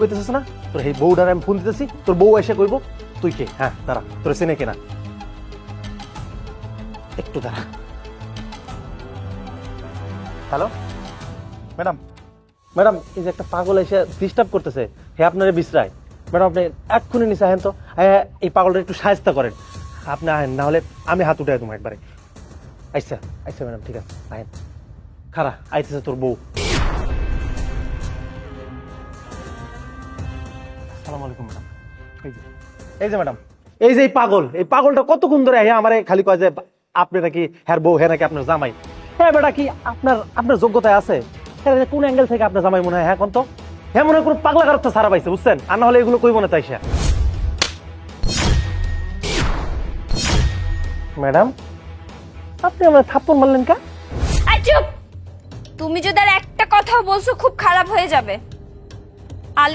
কইতেছিস না তোর এই বউটার আমি ফোন দিতেছি, তোর বউ এসে কইব তুই কে। হ্যাঁ দাঁড়া, তোর চেনে কেনা, একটু দাঁড়া। হ্যালো ম্যাডাম, ম্যাডাম এই যে একটা পাগল এসে ডিস্টার্ব করতেছে, হে আপনারে বিশ্রায়। ম্যাডাম আপনি এক্ষুনি নিচে আহেন তো, হ্যাঁ এই পাগলটা একটু সাহায্য করেন। আপনি আহেন, না হলে আমি হাত উঠে তোমার একবারে। আচ্ছা আচ্ছা ম্যাডাম ঠিক আছে, আহেন। খারা আইতেছে তোর বউ। আসসালামু আলাইকুম ম্যাডাম। এই যে ম্যাডাম, এই যে এই পাগলটা কতক্ষণ ধরে হ্যাঁ আমারে খালি কয় যে আপনি নাকি হ্যার বউ, হ্যাঁ নাকি আপনার জামাই। হ্যাঁ বেটা কি আপনার আপনার যোগ্যতায় আছে? হ্যাঁ কোন অ্যাঙ্গেল থেকে আপনার জামাই মনে হয়? হ্যাঁ কোন তো হ্যাঁ মনে হয় কোনো পাগলা কারোর সারা পাইছে, বুঝছেন? আর না হলে এগুলো কইব না। তাই সে ম্যাডাম আপনি আমার থাপ্পড় মারলেন কা? আই চুপ! তুমি যদি আর একটা কথা বলছো খুব খারাপ হয়ে যাবে। আলী